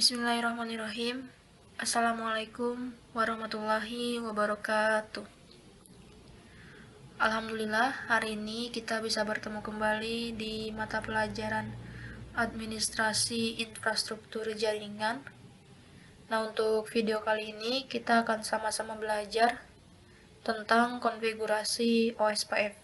Bismillahirrahmanirrahim. Assalamualaikum warahmatullahi wabarakatuh. Alhamdulillah, hari ini kita bisa bertemu kembali di mata pelajaran Administrasi Infrastruktur Jaringan. Nah, untuk video kali ini kita akan sama-sama belajar tentang konfigurasi OSPF,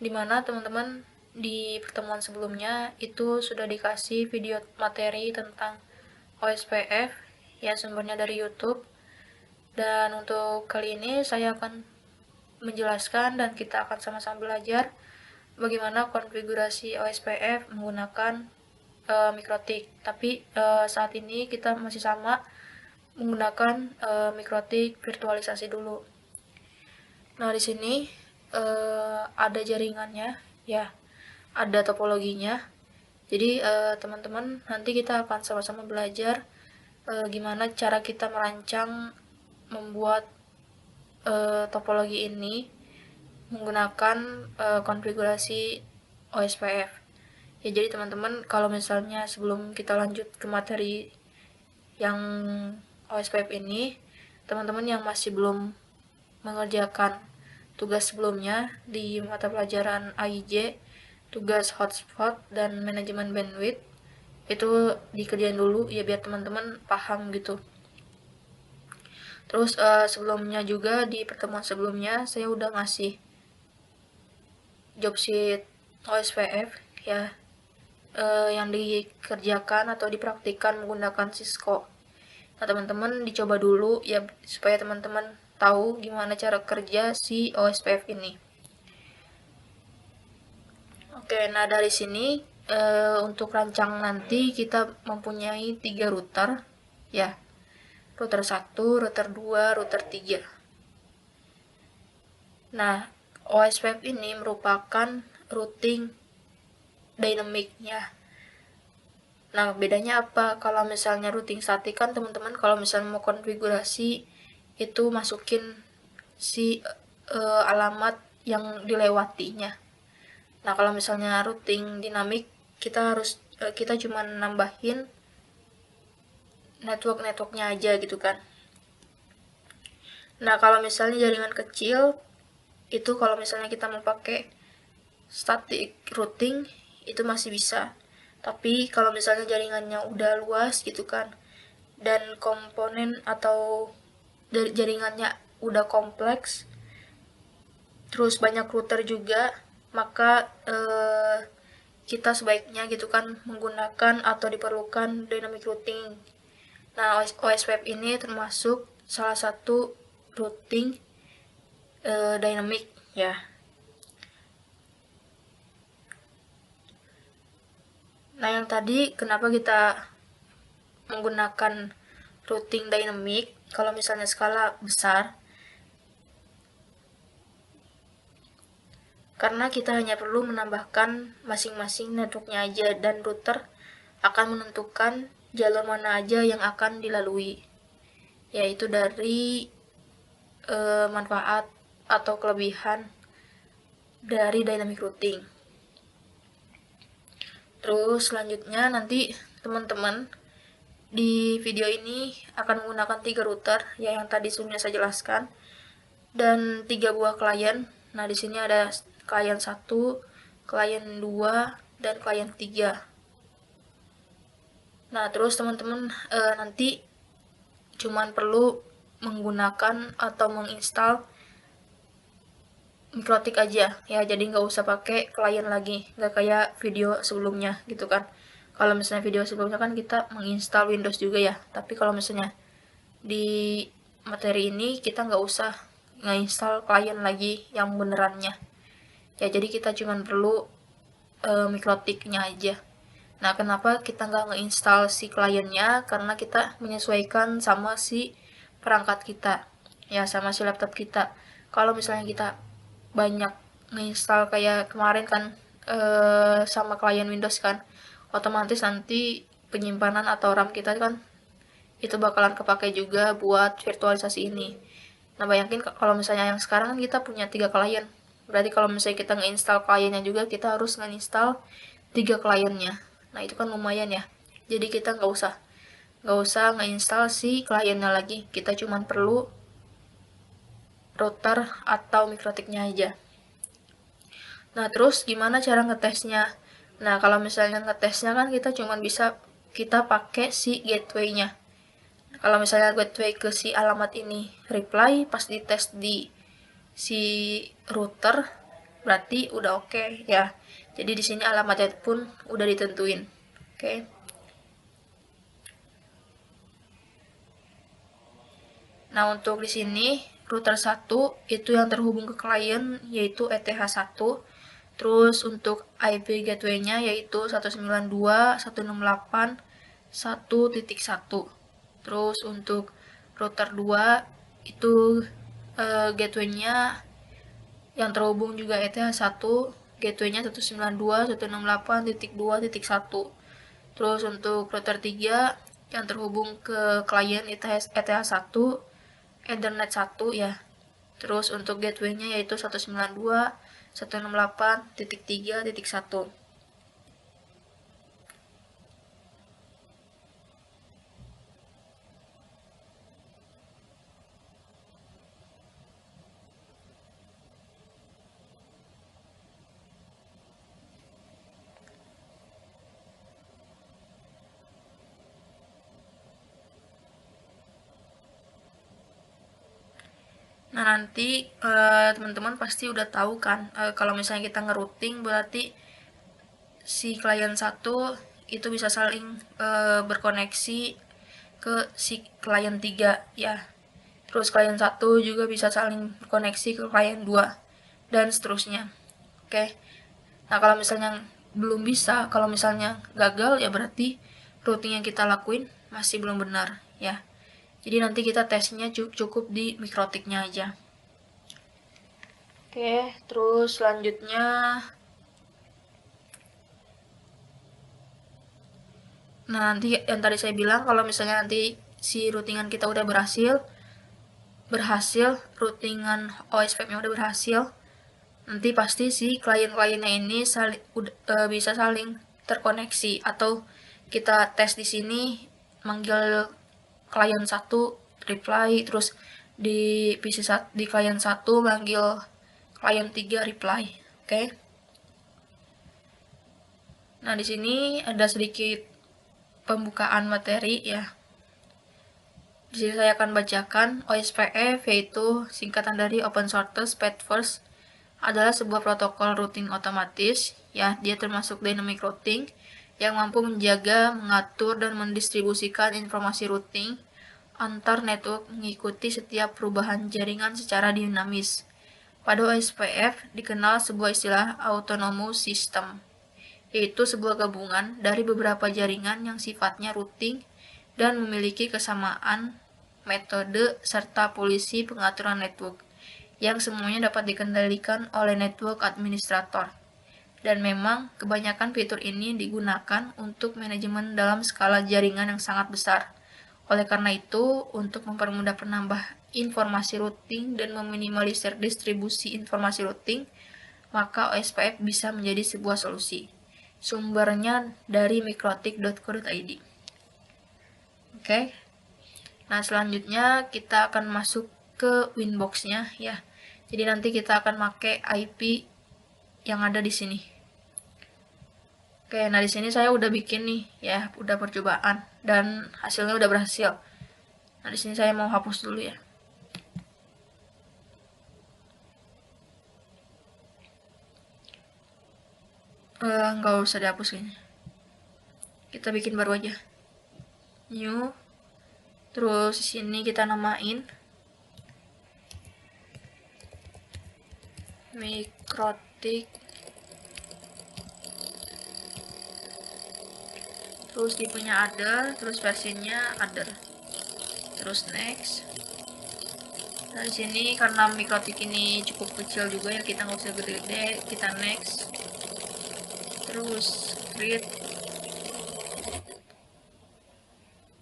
dimana teman-teman di pertemuan sebelumnya itu sudah dikasih video materi tentang OSPF ya, sumbernya dari YouTube. Dan untuk kali ini saya akan menjelaskan dan kita akan sama-sama belajar bagaimana konfigurasi OSPF menggunakan mikrotik. Tapi saat ini kita masih sama menggunakan mikrotik virtualisasi dulu. Nah, di sini ada jaringannya ya, ada topologinya. Jadi teman-teman, nanti kita akan sama-sama belajar gimana cara kita merancang membuat topologi ini menggunakan konfigurasi OSPF. Ya, jadi teman-teman, kalau misalnya sebelum kita lanjut ke materi yang OSPF ini, teman-teman yang masih belum mengerjakan tugas sebelumnya di mata pelajaran AIJ, tugas hotspot dan manajemen bandwidth, itu dikerjain dulu ya biar teman-teman paham gitu. Terus sebelumnya juga di pertemuan sebelumnya saya udah ngasih job sheet OSPF ya, yang dikerjakan atau dipraktikkan menggunakan Cisco. Nah, teman-teman dicoba dulu ya supaya teman-teman tahu gimana cara kerja si OSPF ini. Oke, nah dari sini untuk rancang nanti kita mempunyai 3 router ya. Router 1, router 2, router 3. Nah, OSPF ini merupakan routing dynamic-nya. Nah, bedanya apa? Kalau misalnya routing statik kan teman-teman kalau misalnya mau konfigurasi itu masukin si alamat yang dilewatinya. Nah, kalau misalnya routing dinamik kita cuma nambahin networknya aja gitu kan. Nah, kalau misalnya jaringan kecil itu kalau misalnya kita mau pakai static routing itu masih bisa. Tapi kalau misalnya jaringannya udah luas gitu kan, dan komponen atau jaringannya udah kompleks, terus banyak router juga, maka kita sebaiknya gitu kan menggunakan atau diperlukan dynamic routing. Nah, OSPF ini termasuk salah satu routing dynamic ya. Nah, yang tadi kenapa kita menggunakan routing dynamic kalau misalnya skala besar? Karena kita hanya perlu menambahkan masing-masing networknya aja dan router akan menentukan jalur mana aja yang akan dilalui, yaitu dari manfaat atau kelebihan dari dynamic routing. Terus selanjutnya nanti teman-teman di video ini akan menggunakan 3 router ya, yang tadi sudah saya jelaskan, dan 3 buah klien. Nah, di sini ada klien 1, klien 2, dan klien 3. Nah, terus teman-teman nanti cuman perlu menggunakan atau menginstal mikrotik aja ya, jadi nggak usah pakai klien lagi, nggak kayak video sebelumnya gitu kan. Kalau misalnya video sebelumnya kan kita menginstal Windows juga ya, tapi kalau misalnya di materi ini kita nggak usah nginstal klien lagi yang benerannya ya, jadi kita cuman perlu mikrotiknya aja. Nah, kenapa kita nggak nginstal si kliennya? Karena kita menyesuaikan sama si perangkat kita ya, sama si laptop kita. Kalau misalnya kita banyak nginstal kayak kemarin kan sama klien Windows kan, otomatis nanti penyimpanan atau RAM kita kan itu bakalan kepake juga buat virtualisasi ini. Nah, bayangin kalau misalnya yang sekarang kan kita punya 3 klien, berarti kalau misalnya kita nge-install kliennya juga kita harus nge-install 3 kliennya. Nah, itu kan lumayan ya. Jadi kita nggak usah nge-install si kliennya lagi, kita cuma perlu router atau mikrotiknya aja. Nah, terus gimana cara ngetesnya? Nah, kalau misalnya ngetesnya kan kita pakai si gateway-nya. Kalau misalnya gateway ke si alamat ini reply, pas dites di si router, berarti udah oke ya. Jadi di sini alamatnya pun udah ditentuin. Oke. Nah, untuk di sini router 1 itu yang terhubung ke klien yaitu ETH1. Terus untuk IP gateway-nya yaitu 192.168.1.1. Terus untuk router 2 itu gateway-nya yang terhubung juga ETH1, gateway-nya 192.168.2.1. Terus untuk router 3 yang terhubung ke klien ETH1, Ethernet 1 ya. Terus untuk gateway-nya yaitu 192.168.3.1. Nah, nanti teman-teman pasti udah tahu kan, kalau misalnya kita ngerouting berarti si klien 1 itu bisa saling berkoneksi ke si klien 3 ya. Terus klien 1 juga bisa saling berkoneksi ke klien 2 dan seterusnya. Oke. Nah, kalau misalnya belum bisa, kalau misalnya gagal ya berarti routing yang kita lakuin masih belum benar ya. Jadi nanti kita tesnya cukup di mikrotiknya aja. Oke, terus selanjutnya nanti yang tadi saya bilang kalau misalnya nanti si routingan kita udah berhasil routingan OSPF-nya udah berhasil, nanti pasti si klien-kliennya ini bisa saling terkoneksi, atau kita tes di sini manggil klien 1 reply, terus di di klien 1 manggil klien 3 reply. Oke. Nah, di sini ada sedikit pembukaan materi ya. Di sini saya akan bacakan OSPF, yaitu singkatan dari Open Source Path First, adalah sebuah protokol routing otomatis ya. Dia termasuk dynamic routing yang mampu menjaga, mengatur, dan mendistribusikan informasi routing antar network mengikuti setiap perubahan jaringan secara dinamis. Pada OSPF dikenal sebuah istilah autonomous system, yaitu sebuah gabungan dari beberapa jaringan yang sifatnya routing dan memiliki kesamaan metode serta polisi pengaturan network, yang semuanya dapat dikendalikan oleh network administrator. Dan memang kebanyakan fitur ini digunakan untuk manajemen dalam skala jaringan yang sangat besar. Oleh karena itu, untuk mempermudah penambah informasi routing dan meminimalisir distribusi informasi routing, maka OSPF bisa menjadi sebuah solusi. Sumbernya dari mikrotik.co.id. Oke. Nah, selanjutnya kita akan masuk ke Winbox-nya ya. Jadi nanti kita akan pakai IP yang ada di sini. Oke, nah di sini saya udah bikin nih ya, udah percobaan dan hasilnya udah berhasil. Nah, di sini saya mau hapus dulu ya. Nggak usah dihapus kayaknya. Kita bikin baru aja. New. Terus di sini kita namain mikrotik. Terus tipenya other, terus versinya other. Terus next. Nah, di sini karena mikrotik ini cukup kecil juga ya, kita nggak usah gede-gede, kita next. Terus create.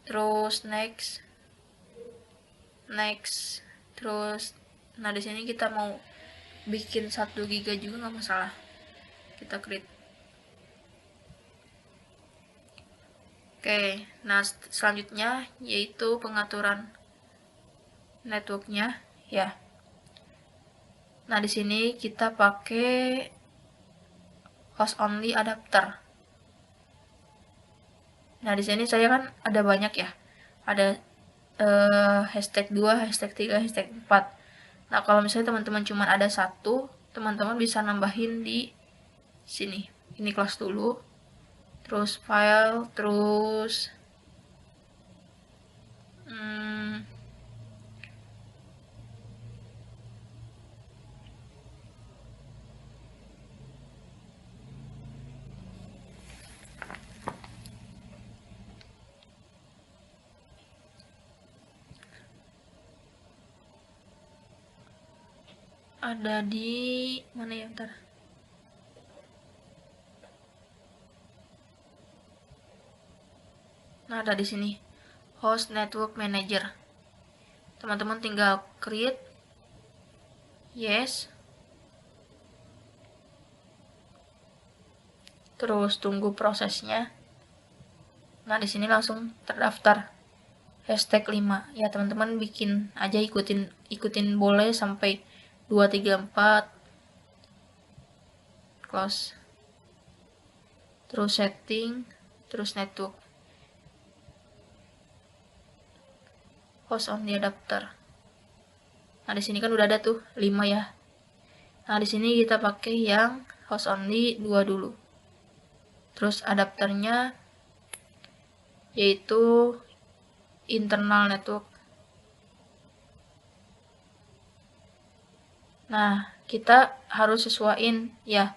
Terus next. Terus nah di sini kita mau bikin 1 GB juga nggak masalah. Kita create. Oke, nah selanjutnya yaitu pengaturan networknya ya. Nah di sini kita pakai host only adapter. Nah di sini saya kan ada banyak ya, ada hashtag 2, hashtag 3, hashtag 4. Nah kalau misalnya teman-teman cuma ada satu, teman-teman bisa nambahin di sini. Ini close dulu, terus file, terus ada di mana ya, ntar. Nah ada di sini host network manager. Teman-teman tinggal create, yes, terus tunggu prosesnya. Nah di sini langsung terdaftar hashtag 5 ya. Teman-teman bikin aja, ikutin boleh sampai 2, 3, 4, close, terus setting, terus network, host only adapter. Nah di sini kan udah ada tuh 5 ya. Nah di sini kita pakai yang host only 2 dulu. Terus adapternya yaitu internal network. Nah kita harus sesuaiin ya